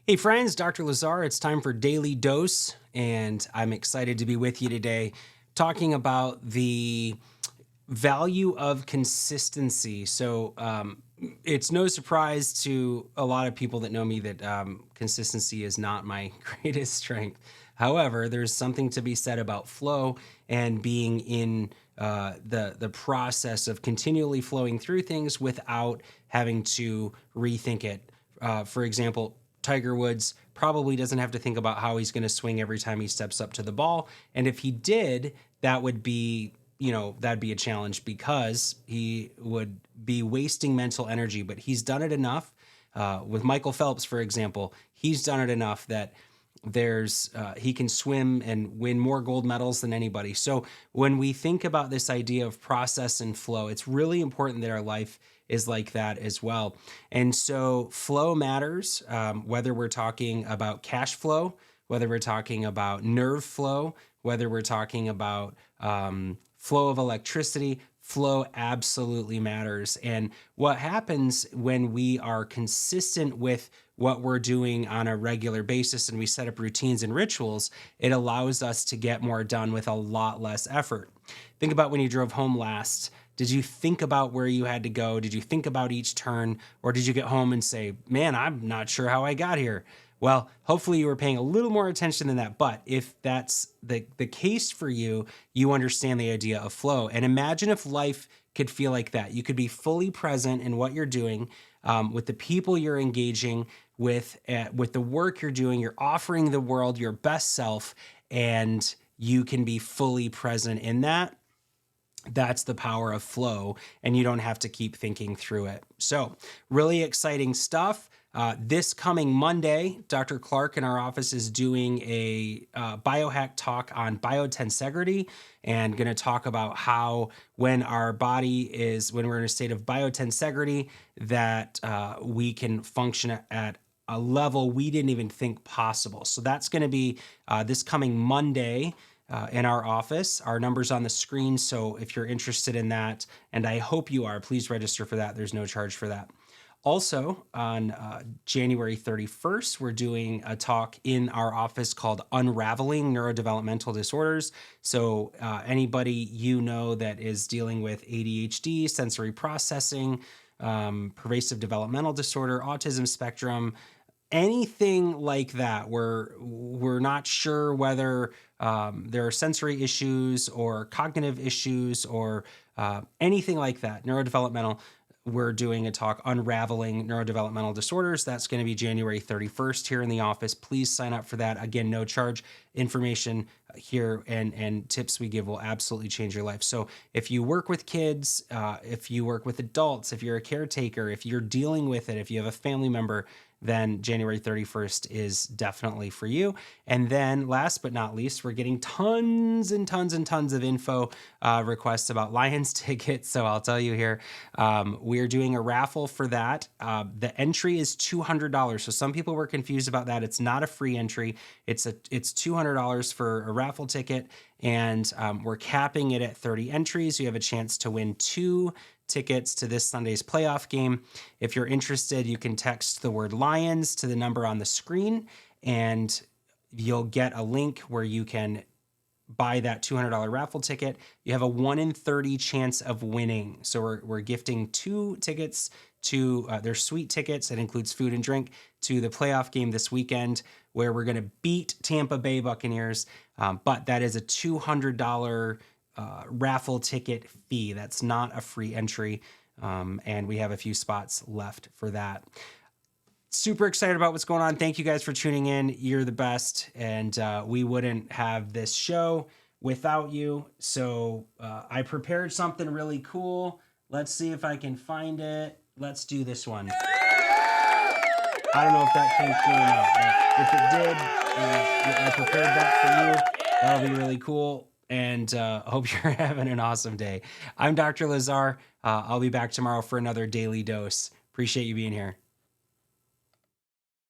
Hey friends, Dr. Lazar, it's time for Daily Dose, and I'm excited to be with you today talking about the value of consistency. It's no surprise to a lot of people that know me that consistency is not my greatest strength. However, there's something to be said about flow and being in the process of continually flowing through things without having to rethink it. For example, Tiger Woods probably doesn't have to think about how he's going to swing every time he steps up to the ball. And if he did, that would be, that'd be a challenge because he would be wasting mental energy. But he's done it enough. With Michael Phelps, for example, he's done it enough that he can swim and win more gold medals than anybody. So when we think about this idea of process and flow, it's really important that our life is like that as well. And so flow matters, whether we're talking about cash flow, whether we're talking about nerve flow, whether we're talking about flow of electricity. Flow absolutely matters. And what happens when we are consistent with what we're doing on a regular basis and we set up routines and rituals, it allows us to get more done with a lot less effort. Think about when you drove home last. Did you think about where you had to go? Did you think about each turn? Or did you get home and say, man, I'm not sure how I got here? Well, hopefully you were paying a little more attention than that. But if that's the case for you, you understand the idea of flow. And imagine if life could feel like that. You could be fully present in what you're doing, with the people you're engaging with the work you're doing. You're offering the world your best self, and you can be fully present in that. That's the power of flow, and you don't have to keep thinking through it. So really exciting stuff. This coming Monday, Dr. Clark in our office is doing a biohack talk on biotensegrity, and going to talk about how when we're in a state of biotensegrity, that we can function at a level we didn't even think possible. So that's going to be this coming Monday in our office. Our number's on the screen, so if you're interested in that, and I hope you are, please register for that. There's no charge for that. Also, on January 31st, we're doing a talk in our office called Unraveling Neurodevelopmental Disorders. So anybody that is dealing with ADHD, sensory processing, pervasive developmental disorder, autism spectrum, anything like that, we're not sure whether there are sensory issues or cognitive issues or anything like that, neurodevelopmental. We're doing a talk unraveling neurodevelopmental disorders. That's going to be January 31st here in the office. Please sign up for that. Again, no charge. Information here and tips we give will absolutely change your life. So if you work with kids, if you work with adults, if you're a caretaker, if you're dealing with it, if you have a family member, then January 31st is definitely for you. And then last but not least, we're getting tons and tons and tons of info requests about Lions tickets. So I'll tell you here, we're doing a raffle for that. The entry is $200. So some people were confused about that. It's not a free entry. It's $200 for a raffle ticket. And we're capping it at 30 entries. You have a chance to win 2 tickets to this Sunday's playoff game. If you're interested, you can text the word Lions to the number on the screen, and you'll get a link where you can buy that $200 raffle ticket. You have a 1 in 30 chance of winning. So we're gifting 2 tickets to they're sweet tickets. It includes food and drink to the playoff game this weekend, where we're going to beat Tampa Bay Buccaneers. But that is a $200 raffle ticket fee. That's not a free entry. And we have a few spots left for that. Super excited about what's going on. Thank you guys for tuning in. You're the best. And we wouldn't have this show without you. So I prepared something really cool. Let's see if I can find it. Let's do this one. I don't know if that came through or not, but if it did, I prepared that for you. That'll be really cool. And hope you're having an awesome day. I'm Dr. Lazar. I'll be back tomorrow for another Daily Dose. Appreciate you being here.